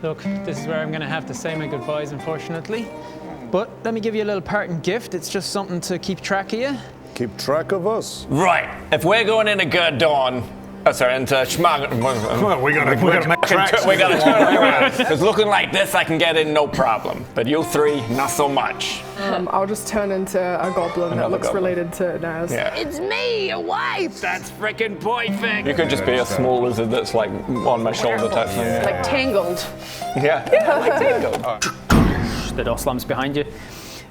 Look, this is where I'm going to have to say my goodbyes, unfortunately. But let me give you a little parting gift. It's just something to keep track of you. Keep track of us? Right. If we're going into Gurdon, into Schmargonrog, we gotta make tracks. We gotta turn around. Because looking like this, I can get in no problem. But you three, not so much. I'll just turn into a goblin that looks related to Naz. Yeah. It's me, your wife! That's frickin' perfect! You could just be a small lizard that's like on my shoulder type thing. Like tangled. Yeah, like tangled. The door slams behind you,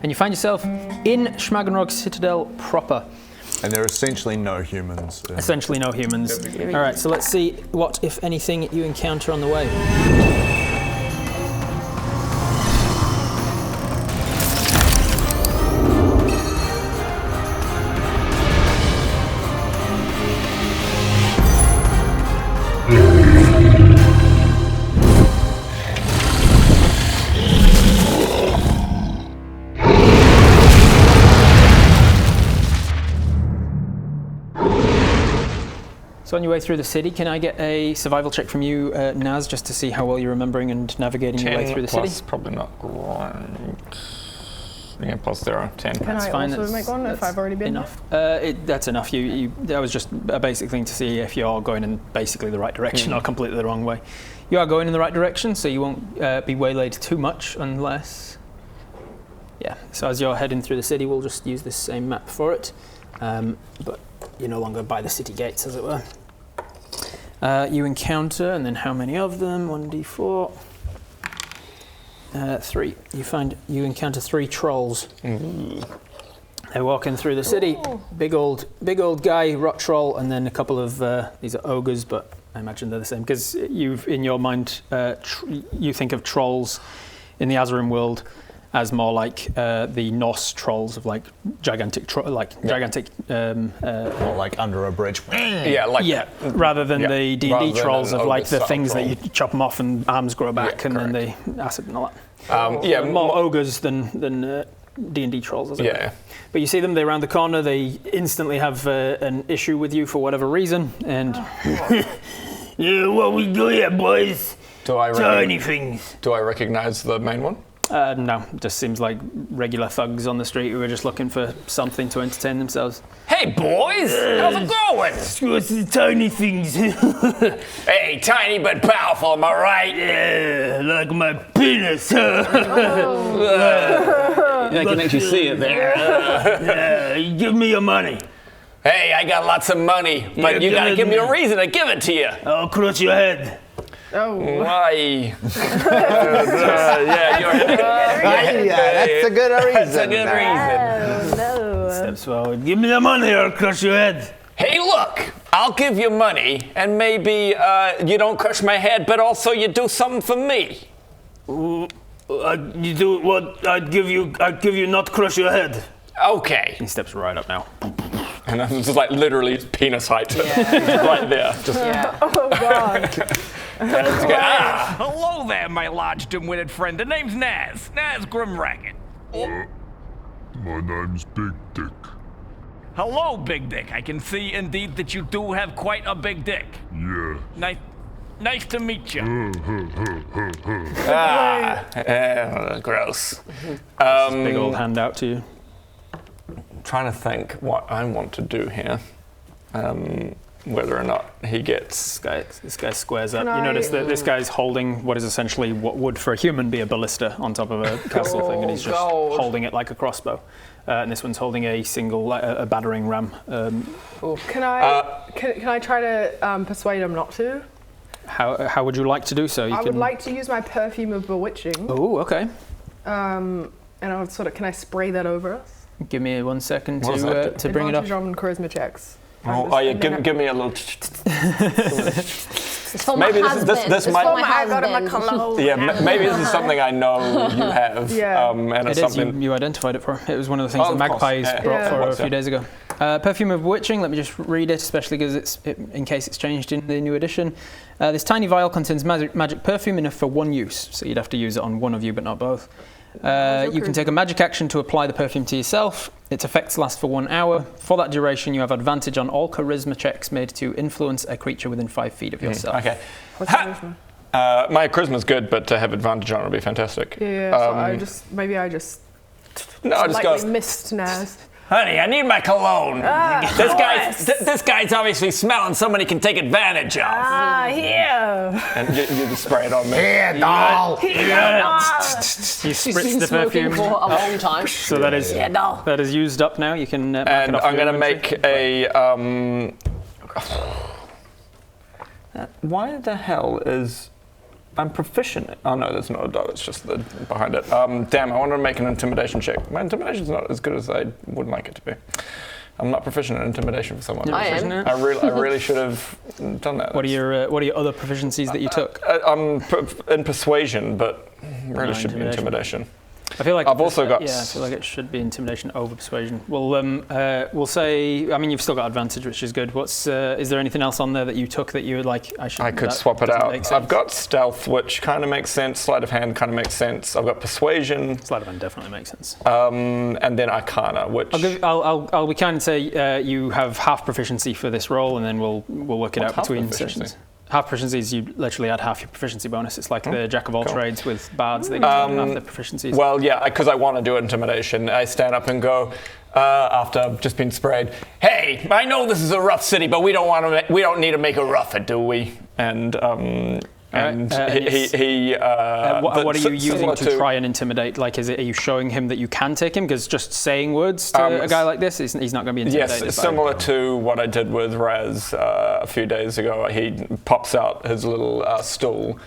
and you find yourself in Schmargonrog Citadel proper. And there are essentially no humans. Essentially no humans. All right, so let's see what, if anything, you encounter on the way. So on your way through the city, can I get a survival check from you, Naz, just to see how well you're remembering and navigating your way through the city? Probably not great. Yeah, plus 0, 10. Can That's I fine. also make one if I've already been enough? That's enough. That was just a basic thing to see if you're going in basically the right direction or completely the wrong way. You are going in the right direction, so you won't be waylaid too much unless... Yeah, so as you're heading through the city, we'll just use this same map for it. But you're no longer by the city gates, as it were. You encounter, and then how many of them? 1d4. 3. You encounter 3 trolls. They're walking through the city. Big old guy, rot troll, and then a couple of these are ogres, but I imagine they're the same because you've in your mind you think of trolls in the Azerim world as more like the Norse trolls of like gigantic, more like under a bridge. Rather than the D&D trolls of like the things troll. that you chop them off and arms grow back and then they acid and all that. Yeah, more ogres than D&D trolls. As it were. But you see them, they're around the corner, they instantly have an issue with you for whatever reason, and yeah, what we do here, boys? Tiny things. Do I recognize the main one? No, just seems like regular thugs on the street who are just looking for something to entertain themselves. Hey boys, how's it going? What's the tiny things? Hey, tiny but powerful, am I right? Yeah, like my penis. I can actually see it there. Yeah, give me your money. Hey, I got lots of money, but you gotta give me a reason to give it to you. I'll crush your head. Oh. Why? That's a good reason. That's a good reason. No. Steps forward. Give me the money or I'll crush your head. Hey, look, I'll give you money, and maybe you don't crush my head, but also you do something for me. You do what? I'd give you not crush your head. Okay. He steps right up now. And I'm just like literally penis height, right there. Just Oh God. Hello there, my large dim-witted friend. The name's Naz Grimracket. My name's Big Dick. Hello, Big Dick. I can see indeed that you do have quite a big dick. Yeah. Nice to meet you. gross. Big old handout to you. Trying to think what I want to do here. Whether or not he gets... This guy squares up. You notice that this guy's holding what is essentially what would for a human be a ballista on top of a castle thing, and he's just holding it like a crossbow. And this one's holding a single, a battering ram. Can I try to persuade him not to? How would you like to do so? I would like to use my perfume of bewitching. Oh, okay. And I would can I spray that over us? Give me 1 second to bring it up. Advantage on charisma checks. Give me a little... It's for maybe my husband. this might... For my husband. Yeah, maybe this is something I know you have. And it's something... You identified it for. It was one of the things that Magpies brought for a few days ago. Perfume of Bewitching, let me just read it, especially because in case it's changed in the new edition. This tiny vial contains magic perfume enough for one use, so you'd have to use it on one of you, but not both. You can take a magic action to apply the perfume to yourself. Its effects last for 1 hour. For that duration, you have advantage on all charisma checks made to influence a creature within 5 feet of yourself. Okay. What's charisma? My charisma's good, but to have advantage on it would be fantastic. Yeah, so I just No, I just lightly go. missed Naz. Honey, I need my cologne. This guy's obviously smelling somebody can take advantage of. Here. And you just spray it on me. Here, doll. You spritz the perfume. For a long time. So that is used up now. You can. And I'm going to make a. Why the hell is. I'm proficient. Oh no, there's not a dot. It's just the behind it. Damn, I wanted to make an intimidation check. My intimidation's not as good as I would like it to be. I'm not proficient in intimidation for someone. I am. I really should have done that. What are your other proficiencies that you took? I'm in persuasion, but really should be intimidation. I feel like I've also got. Yeah, I feel like it should be intimidation over persuasion. Well, we'll say. I mean, you've still got advantage, which is good. Is there anything else on there that you took that you would like? I could swap it out. I've got stealth, which kind of makes sense. Sleight of hand kind of makes sense. I've got persuasion. Sleight of hand definitely makes sense. And then Arcana, which I'll be kind and say you have half proficiency for this roll, and then we'll work it out between sessions. Half proficiency is you literally add half your proficiency bonus. It's like the jack of all trades with bards. They get half their proficiencies. Well, yeah, because I want to do intimidation. I stand up and go after I've just been sprayed. Hey, I know this is a rough city, but we don't need to make it rougher, do we? And what are you using to try and intimidate? Like, are you showing him that you can take him? Because just saying words to a guy like this, he's not going to be intimidated. Yes, similar to what I did with Raz a few days ago. He pops out his little stool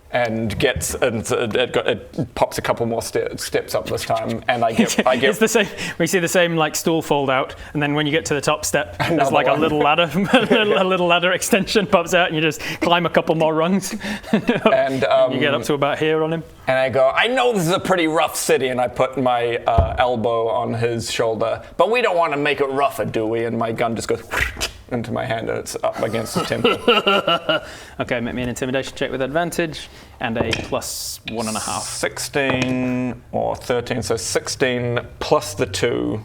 and it pops a couple more steps up this time, and I get. It's the same. We see the same like stool fold out, and then when you get to the top step, there's like a little ladder, a little ladder extension pops out, and you just climb a couple more rungs, and you get up to about here on him. And I go, I know this is a pretty rough city, and I put my elbow on his shoulder, but we don't want to make it rougher, do we? And my gun just goes into my hand, and it's up against the temple. Okay, make me an intimidation check with advantage, and a plus 1.5. 16 or 13, so 16 plus the 2,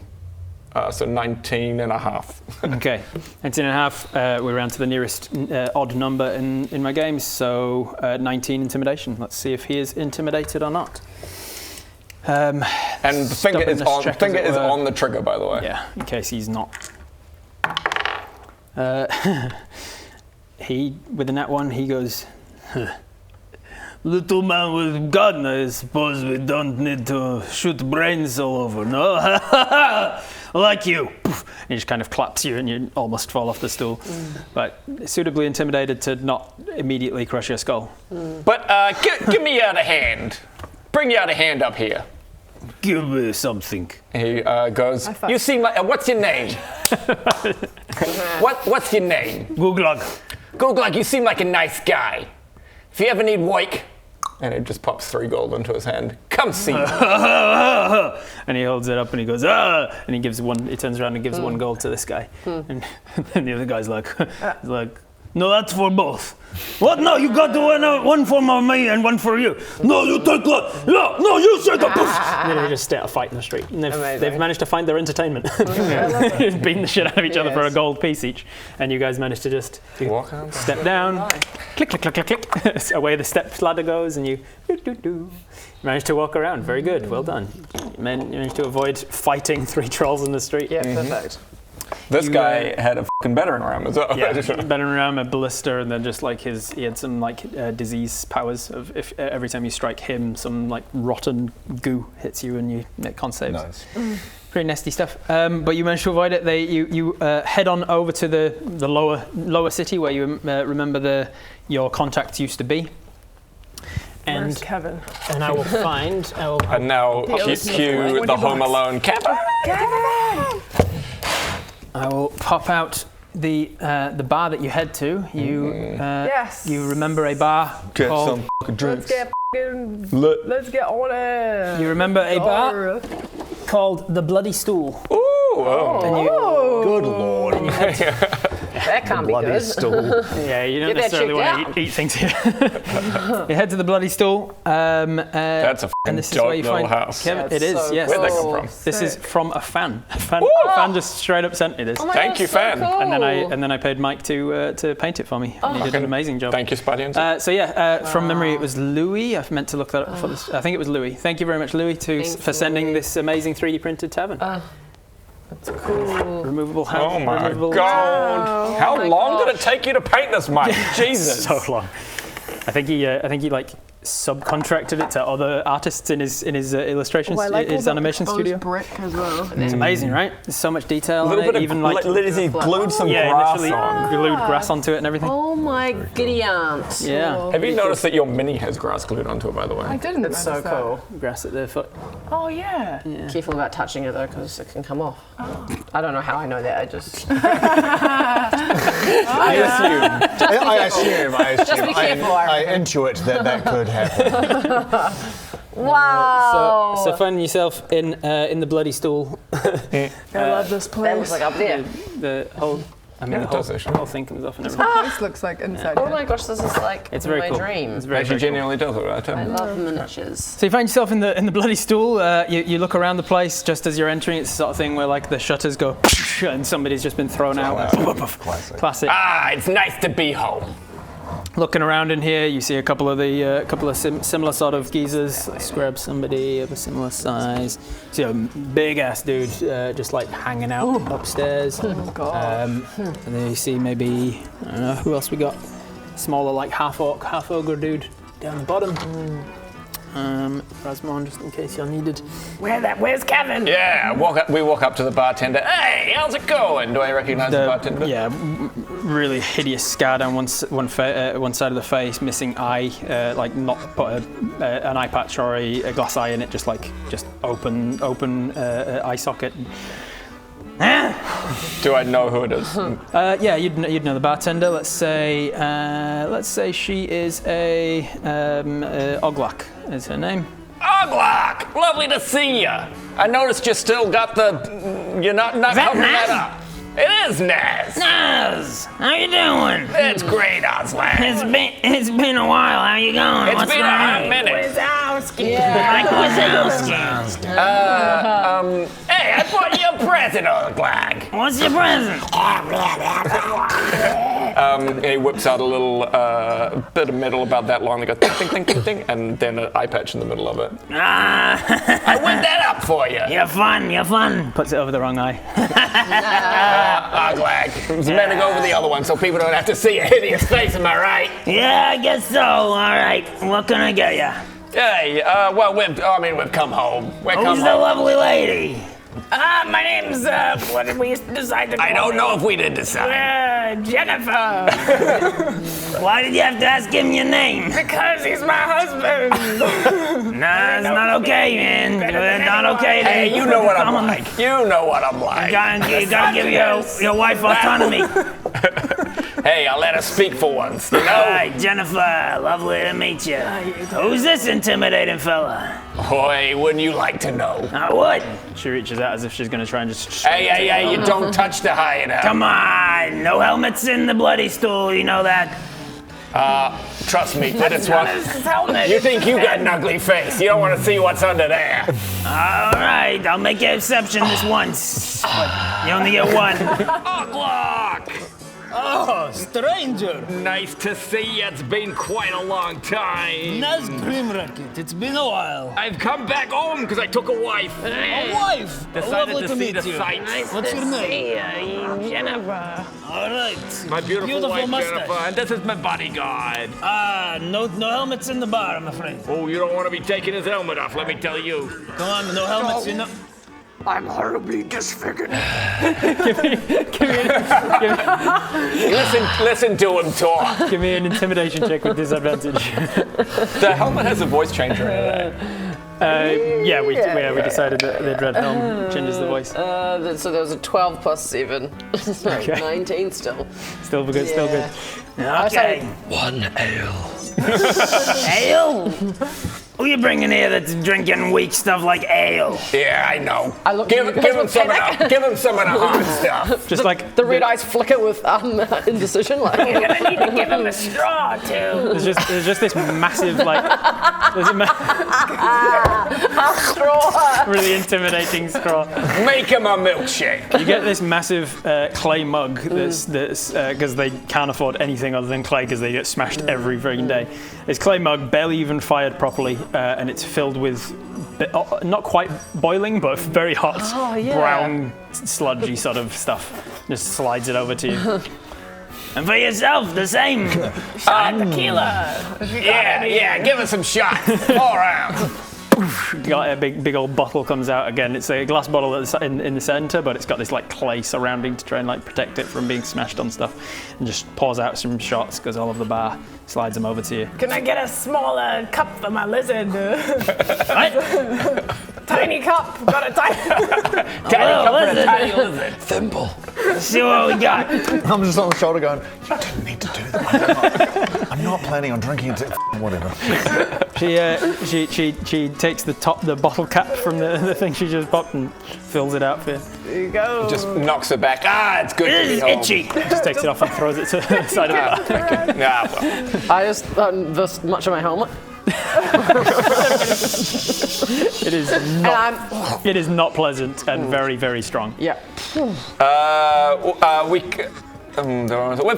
so 19.5. Okay, 19.5, we're around to the nearest odd number in my games, so 19 intimidation. Let's see if he is intimidated or not. And the finger is on the trigger, by the way. Yeah, in case he's not. With the nat 1, he goes, Little man with gun, I suppose we don't need to shoot brains all over, no? Like you. And he just kind of claps you and you almost fall off the stool. But suitably intimidated to not immediately crush your skull. But give me your other hand. Bring your other hand up here. Give me something. He goes, You seem like, what's your name? What's your name? Googlug. Googlug, you seem like a nice guy. If you ever need work, and it just pops 3 gold into his hand. come see me. And he holds it up and he goes, ah! And he turns around and gives 1 gold to this guy. And the other guy's like, no, that's for both. What? No, you got one for me and one for you. No, you take that. No, you say that. And then they just start a fight in the street. And they've managed to find their entertainment. Beating the shit out of each other for a gold piece each. And you guys managed to just step down, click, click, click, click, click. Away the step ladder goes and you managed to walk around. Very good. Well done. You managed to avoid fighting 3 trolls in the street. Yeah, perfect. This guy had a fucking veteran ram as well. Yeah, veteran ram, a ballista, and then just like he had some like disease powers of if every time you strike him, some like rotten goo hits you and you make con saves. Nice. Pretty nasty stuff. But you managed to avoid it. You head on over to the lower city where you remember your contacts used to be. And where's Kevin? And I will find. And now cue the Home Alone. Kevin! I will pop out the bar that you head to. You remember a bar Get called. some fucking drinks. Let's get on it. You remember a bar called the Bloody Stool. Ooh! And Good lord. you That can't be Bloody good. stool. Yeah, you don't Get that necessarily checked want out. to eat things here. You head to the bloody stool. That's a and fucking this is dope where you little find house. Kevin. It is, so yes. Where'd that cool. come from? This is from a fan. A fan just straight up sent me this. Oh my Thank God, you, so fan. cool. And then I paid Mike to paint it for me. And he did an amazing job. Thank you, Spuddy. And From memory, it was Louis. I've meant to look that up before this. I think it was Louis. Thank you very much, Louis, for sending Louis. this amazing 3D printed tavern. That's cool. Removable house. Oh my removable God! How long did it take you to paint this, Mike? Jesus! So long. I think he like subcontracted it to other artists in his illustrations, Oh, I like his all animation the studio. brick as well. It's amazing, right? There's so much detail A little on it. bit Even of like literally glued some grass literally on. glued grass onto it and everything. Oh my giddy aunt. Yeah, Have you noticed that your mini has grass glued onto it, by the way? I didn't. It's so notice that. cool. grass at the foot. Oh yeah. Careful about touching it though, because it can come off. I don't know how I know that. I just. I assume. I assume. Just be careful, I intuit that could happen. Wow. So finding yourself in the bloody stool. I love this that place. looks like up there. The whole, I mean, Yeah, the it whole, does actually. whole thing comes off and This everything. whole place looks like inside. Oh here. my gosh, this is like It's very my cool. dream. It's very, Actually, very cool. genuinely does look right. I love miniatures. So you find yourself in the bloody stool. You look around the place just as you're entering. It's the sort of thing where like the shutters go and somebody's just been thrown out. Classic. Ah, it's nice to be home. Looking around in here, you see a couple of similar sort of geezers. Let's grab somebody of a similar size. See a big ass dude just like hanging out upstairs. Oh god. And then you see maybe I don't know who else we got. Smaller like half orc, half ogre dude down the bottom. Rasmon, just in case you're needed. Where's Kevin? Yeah, we walk up to the bartender. Hey, how's it going? Do I recognize the bartender? Yeah, really hideous scar down one side of the face, missing eye, like not put an eye patch or a glass eye in it, just open eye socket. Do I know who it is? Yeah, you'd know the bartender. Let's say she is a Oglak is her name. Oglak! Lovely to see you. I noticed you still got you're not covering that up. It is Naz. Naz, how you doing? It's great, Aslan. It's been a while. How you going? It's What's been a wrong? hot minute. Like Wazowski. Hey, I bought you a present, Oglak. What's your present? He whips out a little bit of metal about that long. They go ting, ting, ting, ting, ting, and then an eye patch in the middle of it. I whipped that up for you. You're fun. Puts it over the wrong eye. Oglak. It's meant to go over the other one so people don't have to see a hideous face, am I right? Yeah, I guess so. All right. What can I get you? Hey, well, we've come home. We've come Who's the home. lovely lady? My name's, what did we decide to call I don't know if we did decide. Jennifer. Why did you have to ask him your name? Because he's my husband. Nah, it's not okay, man. It's not okay. Hey, you know what I'm like. You know what I'm like. You gotta give your wife autonomy. Hey, I'll let her speak for once, you know? Hi, Jennifer. Lovely to meet you. Who's this intimidating fella? Boy, wouldn't you like to know? I would. She reaches out as if she's going to try and just. Hey, you don't touch the hideout. Come on. No helmets in the bloody stool. You know that. Trust me, but it's what. You think you got an ugly face. You don't want to see what's under there. All right. I'll make an exception this once. But you only get one. Oglak! Oh, stranger. Nice to see you. It's been quite a long time. Naz Grimracket. It's been a while. I've come back home because I took a wife. A wife. Decided Lovely to to see meet the you. sights. What's your name? Jennifer. All right. My beautiful wife, mustache. Jennifer, and this is my bodyguard. No helmets in the bar, I'm afraid. Oh, you don't want to be taking his helmet off, let me tell you. Come on, no helmets, you know. I'm horribly disfigured. Listen to him talk. Give me an intimidation check with disadvantage. The helmet has a voice changer in it. Yeah, we decided that the dread helm changes the voice. So there was a 12 plus 7. So Okay. 19 still. Still good, still good. Okay. One ale. Ale? Who you bringing here that's drinking weak stuff like ale? Yeah, I know. I look Give at you guys him with some panic. give him some of the hard stuff. Just like The red eyes flicker with indecision. Like, I need to give him a straw too. there's just this massive like there's a straw. really intimidating straw. Make him a milkshake. You get this massive clay mug that's because they can't afford anything other than clay because they get smashed every freaking day. This clay mug, barely even fired properly, and it's filled with not quite boiling but very hot brown sludgy sort of stuff. Just slides it over to you. And for yourself, the same. Tequila. Yeah, give us some shots. All around. Got a big old bottle comes out again. It's a glass bottle in the center, but it's got this like clay surrounding to try and like protect it from being smashed on stuff. And just pours out some shots because all of the bar slides them over to you. Can I get a smaller cup for my lizard? What? Tiny cup. Got a tiny. Tiny cup and a tiny lizard. Thimble. Let's see what we got. I'm just on the shoulder going, you didn't need to do that. I'm not planning on drinking it. Whatever. She takes the bottle cap from the thing she just popped and fills it out for you. There you go. Just knocks it back. It's good to This be is home. itchy. Just takes it off and throws it to the side of the bar. Well. I just this much of my helmet. It is And not. I'm It is not pleasant and very, very strong. yeah. We've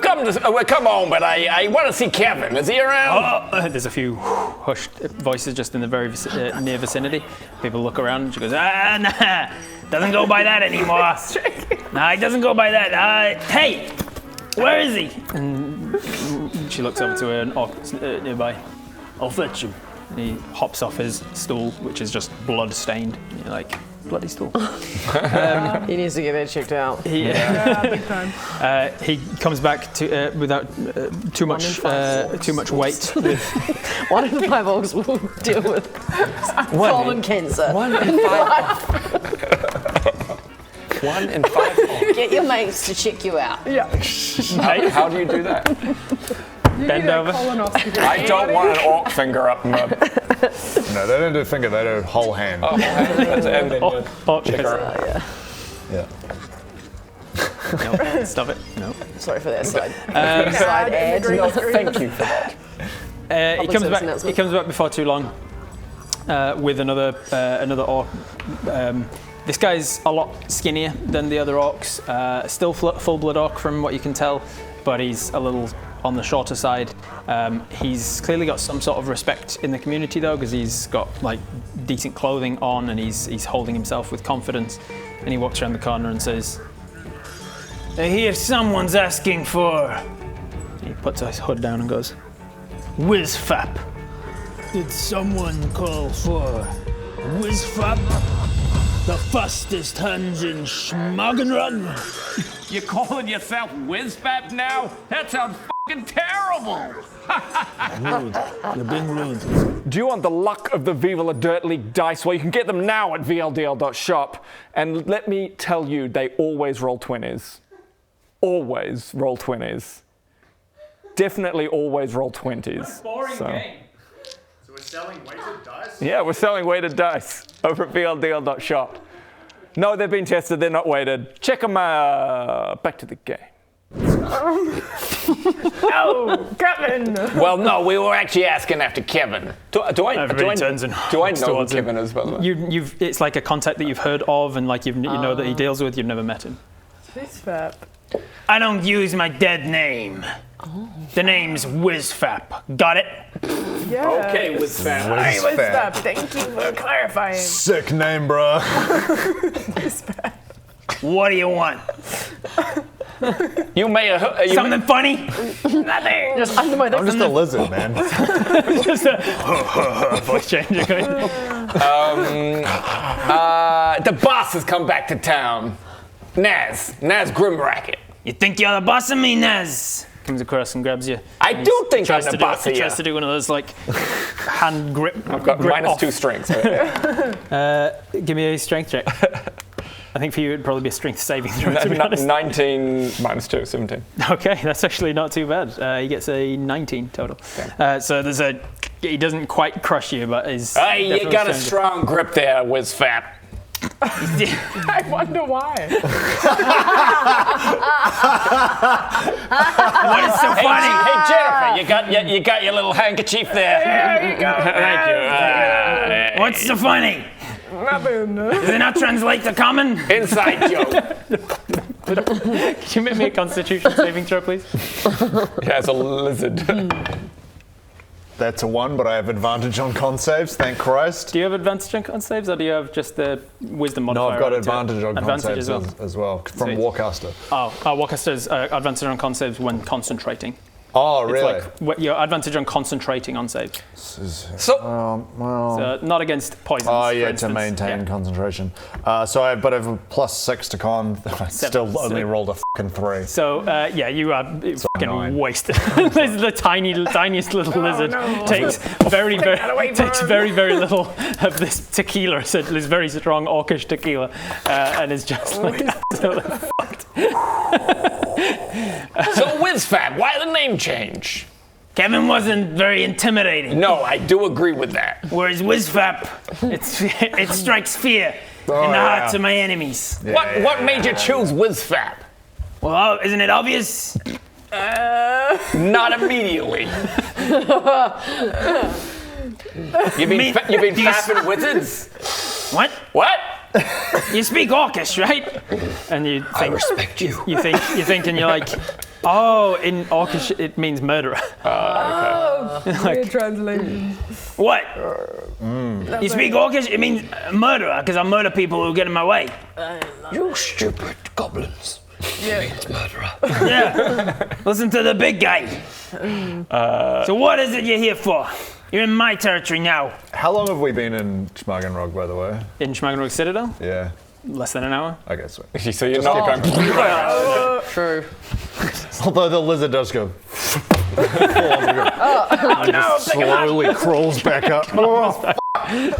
come home, but I want to see Kevin. Is he around? There's a few hushed voices just in the very near vicinity. People look around and she goes, Nah, doesn't go by that anymore. Nah, it doesn't go by that. Hey, where is he? and she looks over to an orc nearby. I'll fetch him. And he hops off his stool, which is just blood stained. You're like, bloody stool. He needs to get that checked out. Yeah, big time. He comes back to without too much weight. With 1 in 5 orcs will deal with common cancer. 1 in 5. 1 in 5. Get your mates to check you out. Yeah. How do you do that? Bend over. I don't want an orc finger up my. No, they don't do finger, they do whole hand. Orc Yeah. No, stop it. No. Sorry for that side. Side ad. Thank you for that. He comes service back. announcement. He comes back before too long with another orc. This guy's a lot skinnier than the other orcs. Still full blood orc from what you can tell, but he's a little on the shorter side. He's clearly got some sort of respect in the community though, because he's got like decent clothing on and he's holding himself with confidence. And he walks around the corner and says, I hear someone's asking for he puts his hood down and goes, Whizfap. Did someone call for Whizfap? The fastest hands in Schmargonrog? You calling yourself Whizbab now? That sounds fucking terrible. Rude. You're being rude. Do you want the luck of the Viva La Dirt League dice? Well, you can get them now at vldl.shop. And let me tell you, they always roll 20s. Always roll 20s. Definitely always roll 20s. Boring game. So we're selling weighted dice? Yeah, we're selling weighted dice over at vldl.shop. No, they've been tested. They're not weighted. Check them out. Back to the game. Oh, Kevin! Well, no, we were actually asking after Kevin. Do I Everybody turns and walks know who towards him. Kevin is, by the way? It's like a contact that you've heard of and like you know that he deals with. You've never met him. Whizfap. I don't use my dead name. The name's Whizfap. Got it? Yeah. Okay, Whizfap. Hey, Whizfap. Thank you for clarifying. Sick name, bro. Whizfap. What do you want? You may have. Something funny? Nothing. Just under my I'm just a lizard, man. Just a voice changer. The boss has come back to town. Naz Grimbracket. You think you're the boss of me, Nez? Comes across and grabs you. I do think I'm Tries the to do boss of you. tries to do one of those like hand grip. I've got grip minus off. 2 strength. Right? Give me a strength check. I think for you it'd probably be a strength saving throw. To be honest. 19 minus 2, 17. Okay, that's actually not too bad. He gets a 19 total. So there's a he doesn't quite crush you, but is. Hey, you definitely got a stronger. strong grip there, Wizfap. I wonder why. What is so funny? Hey, Jennifer, you got your little handkerchief there. There you go. Thank you. What's so funny? Nothing. Does it not translate to common? Inside joke. Could you make me a Constitution saving throw, please? Yeah, it's a lizard. That's a 1, but I have advantage on con saves, thank Christ. Do you have advantage on con saves, or do you have just the wisdom No, modifier? I've got added to it? advantage on con Advantage saves as well, from Sweet. Warcaster. Warcaster's advantage on con saves when concentrating. Oh, It's really? like your advantage on concentrating on saves. So, So not against poisons. Oh, for yeah, to instance. maintain Yeah. concentration. But I have a +6 to con. I still only rolled a fucking 3. So you are fucking 9. wasted. There's the tiniest little lizard no. takes very takes very little of this tequila, essentially this very strong orcish tequila, and is just like absolutely fucked. so Wizfap, why the name change? Kevin wasn't very intimidating, No, I do agree with that. whereas Wizfap, it strikes fear in the hearts of my enemies. What made you choose Wizfap? Well, isn't it obvious? Not immediately. You've been fapping wizards? What? What? You speak Orcish, right? And you think, I respect you. You think, and you're like, oh, in Orcish it means murderer. Weird translation. What? You speak Orcish? It means murderer, because I murder people who get in my way. You stupid goblins. Yeah. Murderer. Yeah. Listen to the big guy. So what is it you're here for? You're in my territory now. How long have we been in Schmargonrog, by the way? In Schmargonrog Citadel? Yeah, Less than an hour. I guess so. So you're not going. True. Although the lizard does go. Slowly crawls back up.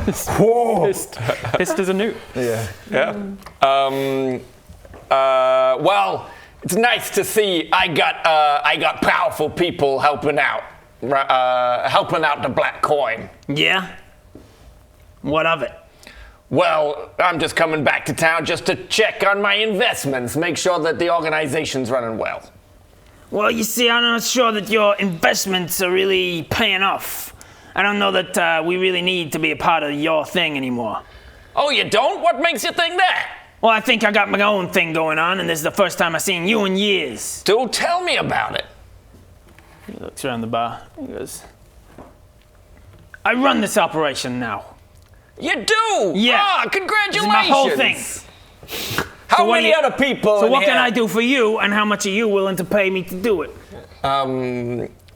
Pissed as a newt. Yeah. Yeah. Well, it's nice to see I got powerful people helping out the black coin. Yeah? What of it? Well, I'm just coming back to town just to check on my investments, make sure that the organization's running well. Well, you see, I'm not sure that your investments are really paying off. I don't know that we really need to be a part of your thing anymore. Oh, you don't? What makes you think that? Well, I think I got my own thing going on, and this is the first time I've seen you in years. Do tell me about it. He looks around the bar. He goes, I run this operation now. You do? Yeah. Ah, congratulations. This is my whole thing. How what many do you- other people So in what can here- I do for you, and how much are you willing to pay me to do it?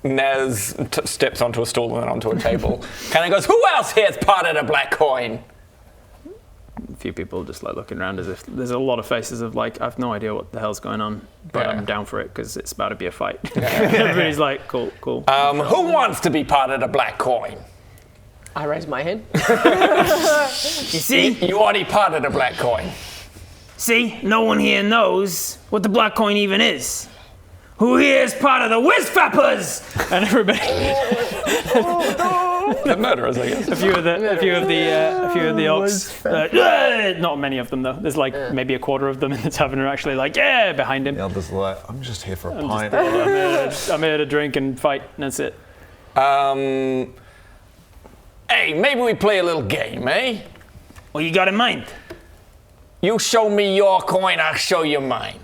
Nez steps onto a stool and then onto a table. And he goes, who else here's part of the black coin? A few people just like looking around as if there's a lot of faces of like, I've no idea what the hell's going on, but Yeah. I'm down for it because it's about to be a fight. Everybody's like, cool. Who wants to be part of the black coin? I raise my hand. You see? You already part of the black coin. See? No one here knows what the black coin even is. Who here is part of the Wizfappers? And everybody, The murderers, I guess. a few of the orcs. Not many of them though. There's like maybe a quarter of them in the tavern are actually like, yeah, behind him. The others are like, I'm just here for a pint. I'm here to drink and fight, and that's it. Hey, maybe we play a little game, eh? What you got in mind? You show me your coin, I'll show you mine.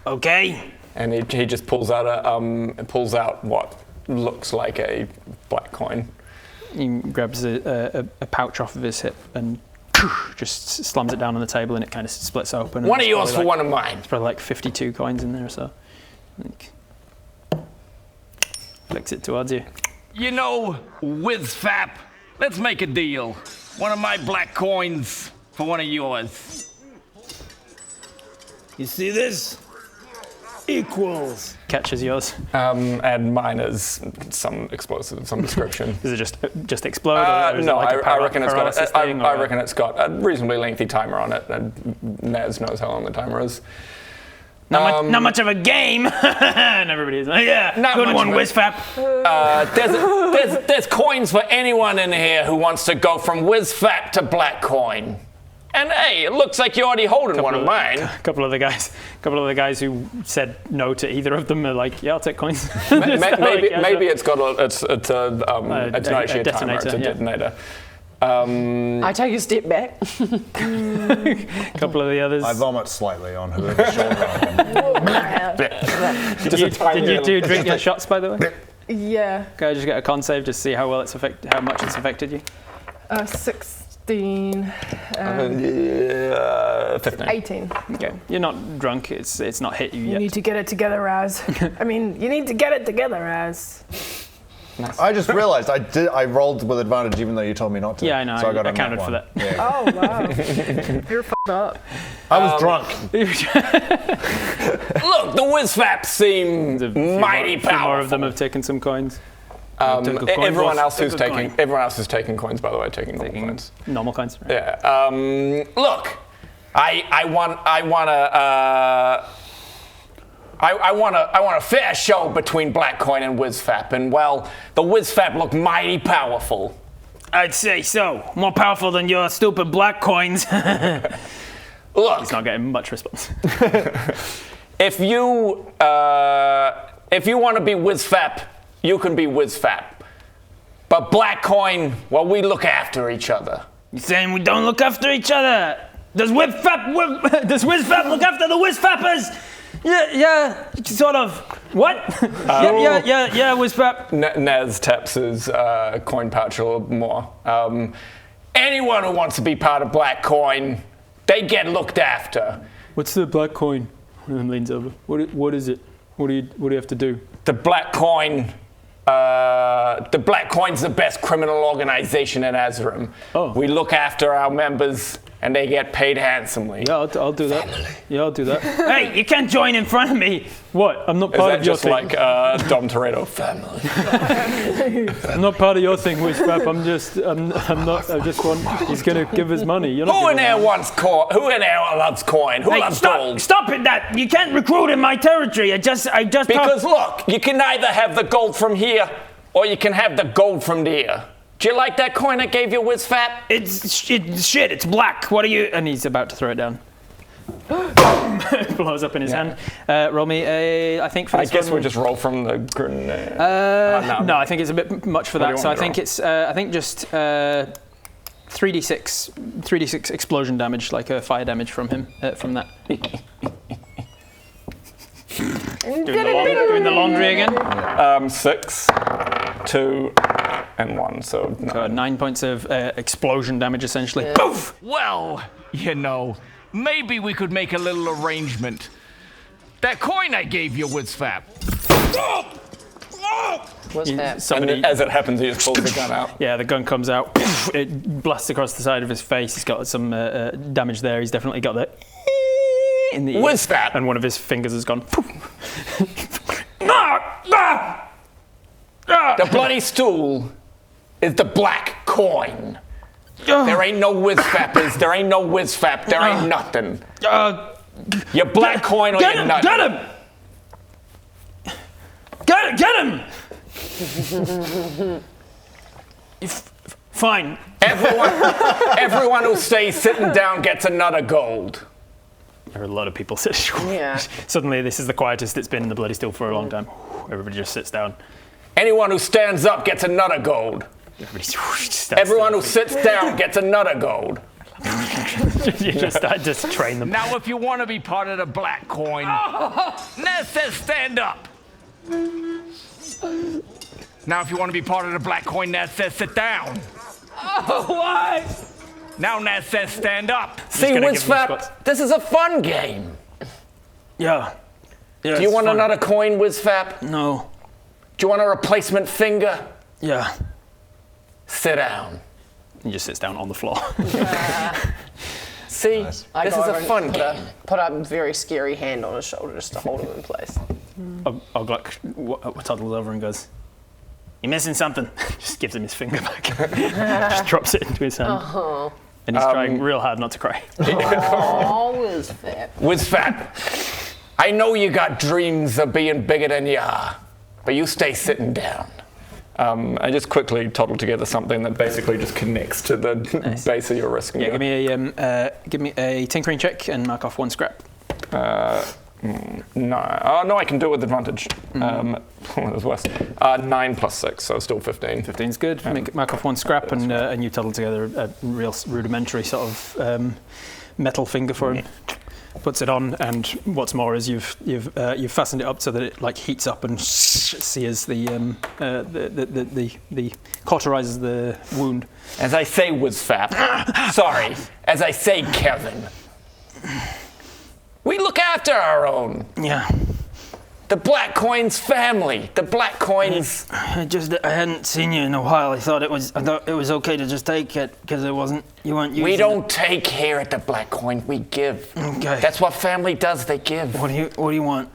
Okay. And he just pulls out what looks like a black coin. He grabs a pouch off of his hip and just slams it down on the table, and it kind of splits open. and One of it's yours for probably one of mine. It's probably like 52 coins in there or so. Like, flicks it towards you. You know, Wizfap, let's make a deal. One of my black coins for one of yours. You see this? Equals. Catches yours. And mine is some explosive of some description. Does it just explode? Or is No, it like I reckon it's got. paralysis thing, I or- reckon it's got a reasonably lengthy timer on it, and Nez knows how long the timer is. Not much of a game. And everybody's like, yeah, Not good much one, of a- Whizfap. There's coins for anyone in here who wants to go from Whizfap to black coin. And hey, it looks like you're already holding one of mine. A couple of the guys who said no to either of them are like, yeah, I'll take coins. Maybe it's got it's actually a timer. It's a yeah. detonator. I take a step back. A couple of the others. I vomit slightly on whoever's shoulder I'm on. Did you two drink your shots, by the way? Yeah. Can I just get a con save just to see how much it's affected you? 16. 15. 18. Okay, you're not drunk. It's not hit you You yet. need to get it together, Raz. You need to get it together, Raz. I just realised I rolled with advantage even though you told me not to. Yeah, I know. So I got I a nat counted for one. that. Yeah. Oh, wow. You're f***ed up. I was drunk. Look, the Whizfaps seem mighty A few more powerful. of them have taken some coins. Everyone else who's Took a coin. taking coins, by the way, taking normal coins. Normal coins. Right? Yeah. Look, I want a fair show between black coin and Whizfap, and well, the Whizfap look mighty powerful. I'd say so. More powerful than your stupid black coins. Look, It's not getting much response. if you want to be Whizfap, you can be Whizfap. But black coin, well, we look after each other. You saying we don't look after each other? Does Whizfap look after the Whizfappers? Yeah, sort of. What? Yeah, Whizfap. Nez taps his coin pouch a little more. Anyone who wants to be part of black coin, they get looked after. What's the black coin? One of them leans over. What is it? What do you have to do? The black coin. The Black Coin's the best criminal organization in Azrim. Oh. We look after our members, and they get paid handsomely. Yeah, I'll do that. Yeah, I'll do that. Hey, you can't join in front of me. What? I'm not Is part that of your just thing. like Dom Toretto family? I'm not part of your thing, Whizfap. I'm not. I just want. He's gonna give us money. You're not Who in giving there us wants coin? Who in there loves coin? Who Hey, loves gold? stop it! That you can't recruit in my territory. I just. Because look, you can either have the gold from here, or you can have the gold from there. Do you like that coin I gave you, Whizfap? It's shit. It's black. What are you? And he's about to throw it down. It blows up in his hand. Roll me a. I think for I this guess one, we just roll from the grenade. No, I think it's a bit much for What do that. you So I want me think to it's. I think just 3d6 explosion damage, like a fire damage from him from that. Doing the laundry again. 6, 2, and 1. So So 9 points of explosion damage, essentially. Poof! Well, maybe we could make a little arrangement. That coin I gave you, Whizfap. Whizfap. Somebody, as it happens, he just pulls the gun out. yeah, the gun comes out. It blasts across the side of his face. He's got some damage there. He's definitely got the in the ear. Whizfap. And one of his fingers has gone. The bloody stool is the black coin. There ain't no Whizfappers. There ain't no Whizfap. There ain't nothing. Your black coin or your nothing. Get him! Get him! Fine. Everyone who stays sitting down gets another gold. There are a lot of people sitting. Yeah. Suddenly, this is the quietest it's been in the Bloody Still for a long time. Everybody just sits down. Anyone who stands up gets another gold. Everybody just stands Everyone who still. sits down gets another gold. You just train them. Now, if you want to be part of the black coin, Nez says stand up. Now, if you want to be part of the black coin, Nez says sit down. Why? Now, Nez says stand up. See, See, gonna give them spots. Whizfap, this is a fun game. Yeah. Do you want another coin, Whizfap? No. Do you want a replacement finger? Yeah. Sit down. He just sits down on the floor. See, I this go is over a and fun game. Put a very scary hand on his shoulder just to hold him in place. Ogluck toddles over and goes, "You're missing something." Just gives him his finger back. Just drops it into his hand. And he's trying real hard not to cry. Oh, Whizfap. Whizfap, I know you got dreams of being bigger than you are, but you stay sitting down. I just quickly toddle together something that basically just connects to the base of your wrist. Yeah, give me a tinkering check and mark off 1 scrap. No. Oh, no, I can do it with advantage. That's worse. 9 plus 6, so still 15. 15's good. Mark off 1 scrap, and you toddle together a real rudimentary sort of metal finger for him. Puts it on, and what's more is you've fastened it up so that it like heats up and sears the cauterizes the wound. As I say, Wizfap. Sorry. As I say, Kevin. We look after our own. Yeah. The Black Coin's family. The Black Coin's. I hadn't seen you in a while. I thought it was okay to just take it because you weren't using We don't take here at the Black Coin. We give. Okay. That's what family does. They give. What do you want?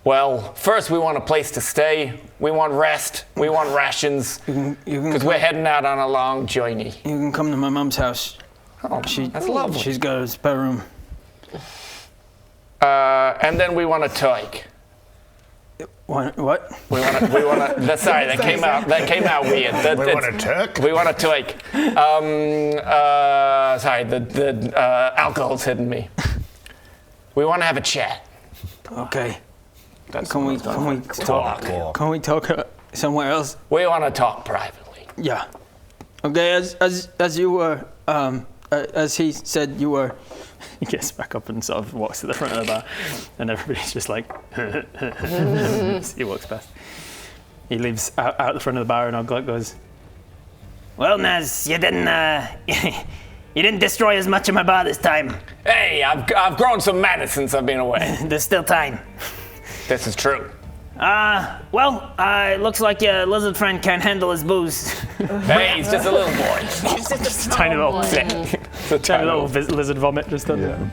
Well, first we want a place to stay. We want rest. We want rations. Because we're heading out on a long journey. You can come to my mom's house. Oh, that's lovely. She's got a spare room. And then we want a toik. What? We want to. Sorry, that came out weird. We want a Turk? We want a toik. Sorry, the alcohol's hitting me. We want to have a chat. Okay. Can we talk? Can we talk somewhere else? We want to talk privately. Yeah. Okay. As you were, as he said you were. He gets back up and sort of walks to the front of the bar, and everybody's just like, he walks past. He leaves out the front of the bar, and Oglet goes, Well, Naz, you didn't destroy as much of my bar this time. Hey, I've grown some manners since I've been away. There's still time. This is true. Well, it looks like your lizard friend can't handle his booze. Hey, he's just a little boy. just a tiny little lizard vomit just done.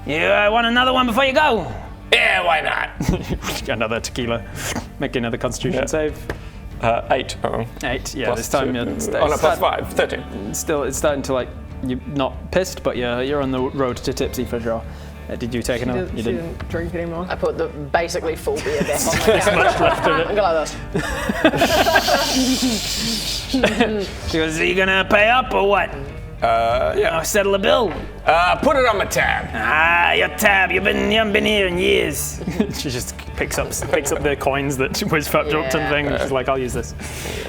You want another one before you go? Yeah, why not? Another tequila. Make another Constitution save. 8. 8. Yeah, Plus this time 2. you're Plus 5. 13. Still, it's starting to like you're not pissed, but you're on the road to tipsy for sure. Did you take another? She didn't drink anymore. I put the basically full beer back on my There's much left of it. I go like this. She goes, are you gonna pay up or what? Yeah. I'll settle a bill. Put it on my tab. Your tab. You haven't been here in years. She just picks up the coins that Wizfap dropped and thing. And she's like, I'll use this.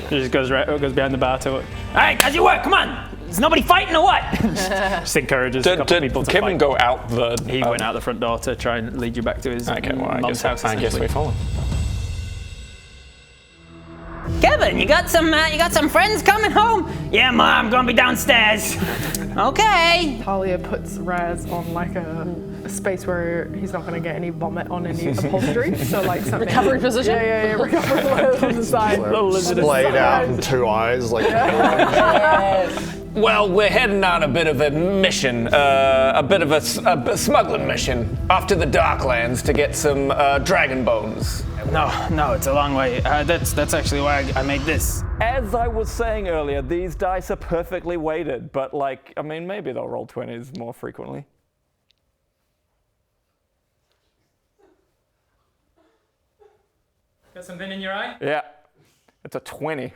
She just goes behind the bar to it. All right, as you work. Come on. Is nobody fighting or what? Just encourages a couple of people to Kevin fight. go out the... He went out the front door to try and lead you back to his mum's house. I guess we follow. Kevin, you got some friends coming home? Yeah, Mom, I'm gonna be downstairs. Okay. Talia puts Raz on like a space where he's not going to get any vomit on any upholstery. So like something. Recovery position? Yeah, recovery on the side. Splayed out and 2 eyes. Like. Well, we're heading on a bit of a mission, a bit of a smuggling mission, off to the Darklands to get some dragon bones. No, it's a long way. That's actually why I made this. As I was saying earlier, these dice are perfectly weighted, but maybe they'll roll 20s more frequently. Got something in your eye? Yeah, it's a 20.